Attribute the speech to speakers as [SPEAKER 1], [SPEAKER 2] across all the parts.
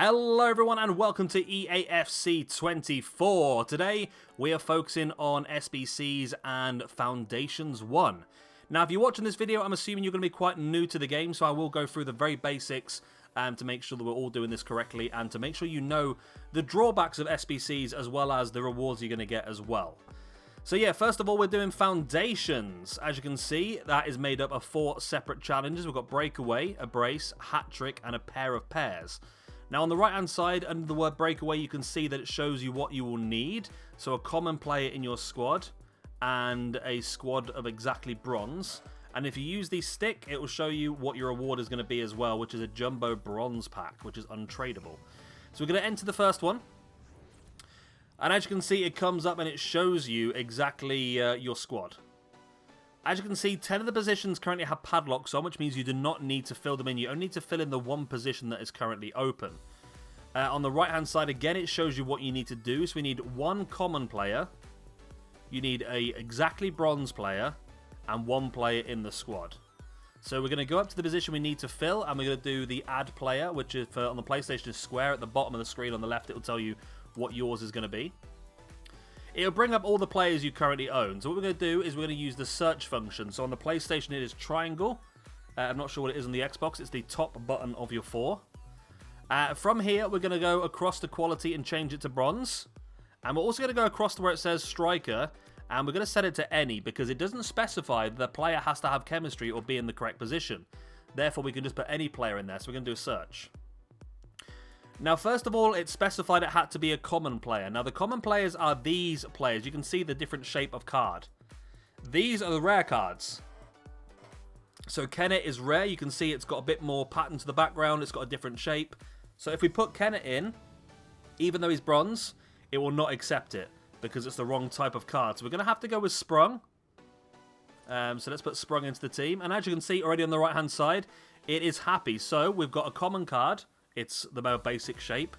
[SPEAKER 1] Hello everyone and welcome to EAFC 24. Today we are focusing on SBCs and Foundations 1. Now if you're watching this video, I'm assuming you're going to be quite new to the game, so I will go through the very basics to make sure that we're all doing this correctly and to make sure you know the drawbacks of SBCs as well as the rewards you're going to get as well. So yeah, first of all, we're doing Foundations. As you can see, that is made up of 4 separate challenges. We've got Breakaway, a Brace, Hat Trick, and a Pair of Pairs. Now on the right hand side, under the word Breakaway, you can see that it shows you what you will need. So a common player in your squad and a squad of exactly bronze. And if you use the stick, it will show you what your reward is going to be as well, which is a Jumbo Bronze Pack, which is untradeable. So we're going to enter the first one. And as you can see, it comes up and it shows you exactly your squad. As you can see, 10 of the positions currently have padlocks on, which means you do not need to fill them in. You only need to fill in the one position that is currently open. On the right-hand side, again, it shows you what you need to do. So we need 1 common player, you need a exactly bronze player, and 1 player in the squad. So we're going to go up to the position we need to fill, and we're going to do the add player, which is on the PlayStation is square. At the bottom of the screen on the left, it will tell you what yours is going to be. It'll bring up all the players you currently own. So what we're going to do is we're going to use the search function. So on the PlayStation it is triangle. I'm not sure what it is on the Xbox. It's the top button of your 4. From here we're going to go across the quality and change it to bronze. And we're also going to go across to where it says striker. And we're going to set it to any because it doesn't specify that the player has to have chemistry or be in the correct position. Therefore we can just put any player in there. So we're going to do a search. Now, first of all, it specified it had to be a common player. Now, the common players are these players. You can see the different shape of card. These are the rare cards. So, Kenneth is rare. You can see it's got a bit more pattern to the background. It's got a different shape. So, if we put Kenneth in, even though he's bronze, it will not accept it because it's the wrong type of card. So, we're going to have to go with Sprung. So, let's put Sprung into the team. And as you can see already on the right-hand side, it is happy. So, we've got a common card. It's the more basic shape.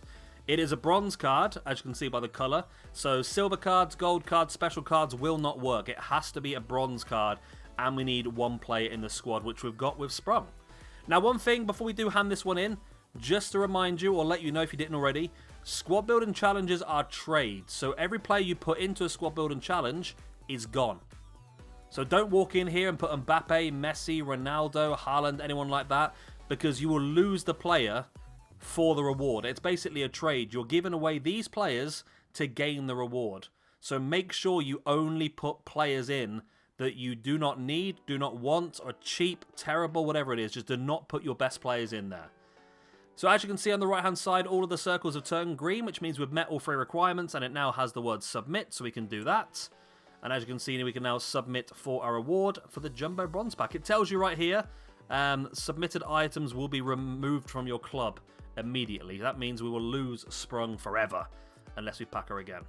[SPEAKER 1] It is a bronze card, as you can see by the colour. So silver cards, gold cards, special cards will not work. It has to be a bronze card, and we need 1 player in the squad, which we've got with Sprung. Now, one thing before we do hand this one in, just to remind you, or let you know if you didn't already, squad building challenges are trades. So every player you put into a squad building challenge is gone. So don't walk in here and put Mbappe, Messi, Ronaldo, Haaland, anyone like that, because you will lose the player for the reward. It's basically a trade. You're giving away these players to gain the reward. So make sure you only put players in that you do not need, do not want, or cheap, terrible, whatever it is. Just do not put your best players in there. So as you can see on the right hand side, all of the circles have turned green, which means we've met all 3 requirements, and it now has the word submit, so we can do that. And as you can see, we can now submit for our reward for the Jumbo Bronze Pack. It tells you right here, submitted items will be removed from your club immediately. That means we will lose Sprung forever unless we pack her again.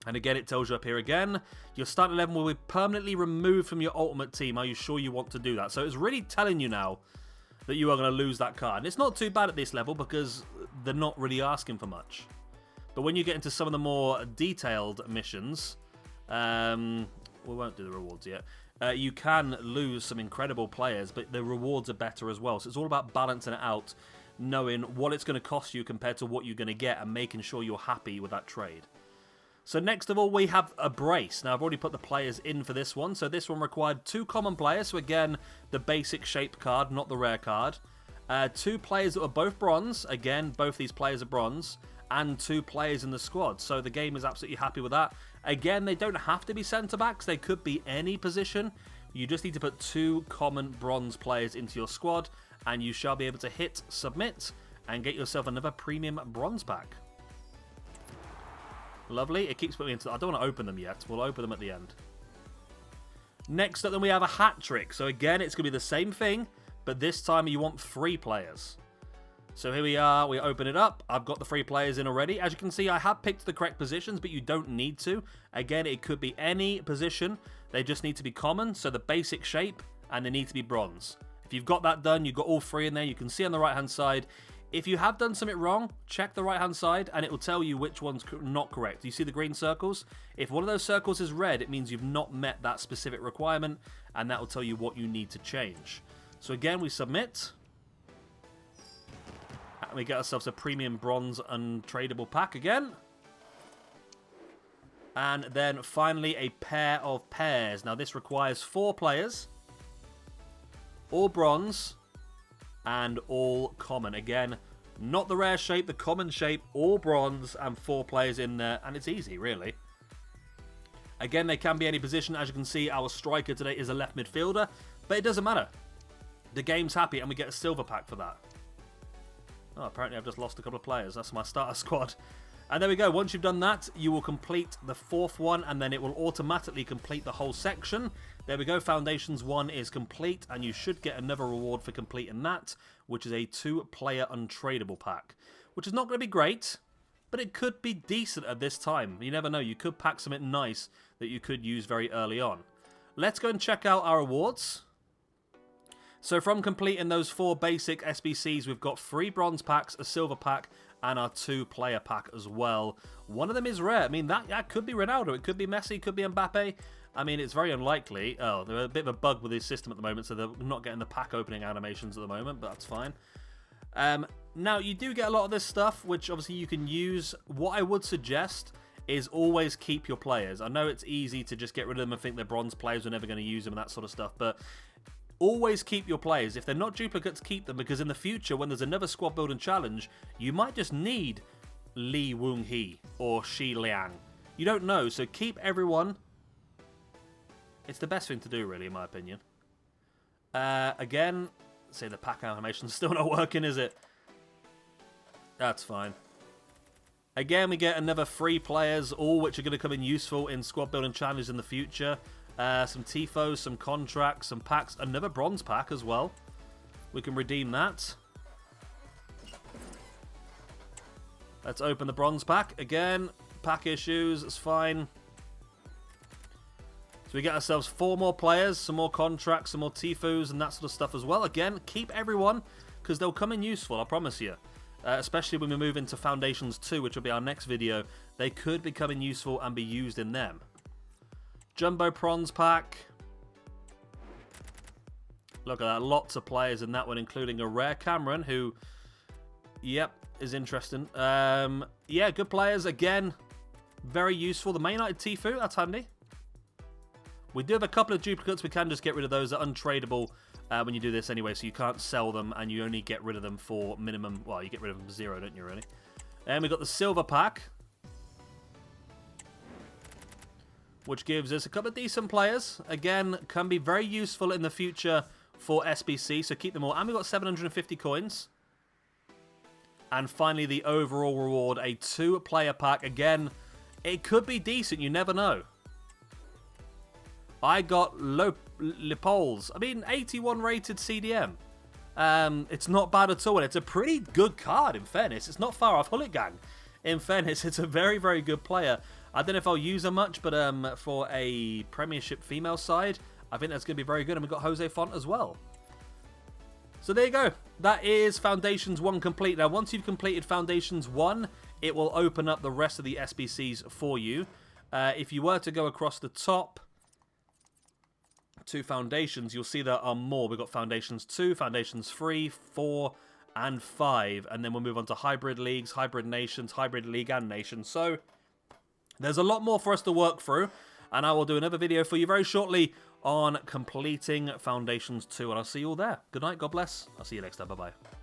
[SPEAKER 1] And again, it tells you up here again, your starting 11 will be permanently removed from your ultimate team. Are you sure you want to do that? So it's really telling you now that you are going to lose that card. And it's not too bad at this level because they're not really asking for much. But when you get into some of the more detailed missions, we won't do the rewards yet. You can lose some incredible players, but the rewards are better as well. So it's all about balancing it out, knowing what it's going to cost you compared to what you're going to get and making sure you're happy with that trade. So next of all, we have a brace. Now, I've already put the players in for this one. So this one required 2 common players. So again, the basic shape card, not the rare card. 2 players that were both bronze. Again, both these players are bronze. And 2 players in the squad. So the game is absolutely happy with that. Again, they don't have to be centre-backs. They could be any position. You just need to put 2 common bronze players into your squad, and you shall be able to hit submit and get yourself another premium bronze pack. Lovely. It keeps putting me into... I don't want to open them yet. We'll open them at the end. Next up, then we have a hat trick. So again, it's going to be the same thing, but this time you want 3 players. So here we are. We open it up. I've got the 3 players in already. As you can see, I have picked the correct positions, but you don't need to. Again, it could be any position. They just need to be common, so the basic shape, and they need to be bronze. If you've got that done, you've got all 3 in there. You can see on the right-hand side. If you have done something wrong, check the right-hand side, and it will tell you which one's not correct. You see the green circles? If one of those circles is red, it means you've not met that specific requirement, and that will tell you what you need to change. So again, we submit. And we get ourselves a premium bronze untradeable pack again. And then finally a pair of pairs. Now this requires 4 players. All bronze. And all common. Again, not the rare shape, the common shape. All bronze and 4 players in there. And it's easy, really. Again, they can be any position. As you can see, our striker today is a left midfielder. But it doesn't matter. The game's happy and we get a silver pack for that. Oh, apparently I've just lost a couple of players. That's my starter squad. And there we go. Once you've done that, you will complete the 4th one, and then it will automatically complete the whole section. There we go. Foundations 1 is complete, and you should get another reward for completing that, which is a 2-player untradeable pack, which is not going to be great, but it could be decent at this time. You never know. You could pack something nice that you could use very early on. Let's go and check out our awards. So from completing those 4 basic SBCs, we've got 3 bronze packs, a silver pack, and our 2-player pack as well. One of them is rare. I mean, that could be Ronaldo. It could be Messi. It could be Mbappe. I mean, it's very unlikely. Oh, there's a bit of a bug with this system at the moment, so they're not getting the pack opening animations at the moment, but that's fine. Now, you do get a lot of this stuff, which obviously you can use. What I would suggest is always keep your players. I know it's easy to just get rid of them and think they're bronze players, we're never going to use them and that sort of stuff, but always keep your players. If they're not duplicates, keep them, because in the future, when there's another squad building challenge, you might just need Lee Woong-hee or Shi Liang. You don't know, so keep everyone. It's the best thing to do, really, in my opinion. Again, say the pack animation's still not working, is it? That's fine. Again, we get another 3 players, all which are going to come in useful in squad building challenges in the future. Some tifos, some contracts, some packs. Another bronze pack as well. We can redeem that. Let's open the bronze pack. Again, pack issues. It's fine. So we get ourselves 4 more players, some more contracts, some more tifos, and that sort of stuff as well. Again, keep everyone, because they'll come in useful, I promise you. Especially when we move into Foundations 2, which will be our next video. They could become in useful and be used in them. Jumbo Prawns pack. Look at that. Lots of players in that one, including a rare Cameron, who, yep, is interesting. Yeah, good players. Again, very useful. The Man United Tifu, that's handy. We do have a couple of duplicates. We can just get rid of those. They're untradeable when you do this anyway, so you can't sell them, and you only get rid of them for minimum. Well, you get rid of them for 0, don't you, really? And we've got the silver pack, which gives us a couple of decent players. Again, can be very useful in the future for SBC, so keep them all. And we've got 750 coins. And finally, the overall reward, a 2-player pack. Again, it could be decent, you never know. I got Leopold's. I mean, 81 rated CDM. It's not bad at all, and it's a pretty good card, in fairness. It's not far off Hullet. In fairness, it's a very, very good player. I don't know if I'll use her much, but for a Premiership female side, I think that's going to be very good. And we've got Jose Font as well. So there you go. That is Foundations 1 complete. Now, once you've completed Foundations 1, it will open up the rest of the SBCs for you. If you were to go across the top to Foundations, you'll see there are more. We've got Foundations 2, Foundations 3, 4, and 5. And then we'll move on to Hybrid Leagues, Hybrid Nations, Hybrid League and Nations. So there's a lot more for us to work through, and I will do another video for you very shortly on completing Foundations 2, and I'll see you all there. Good night, God bless. I'll see you next time. Bye-bye.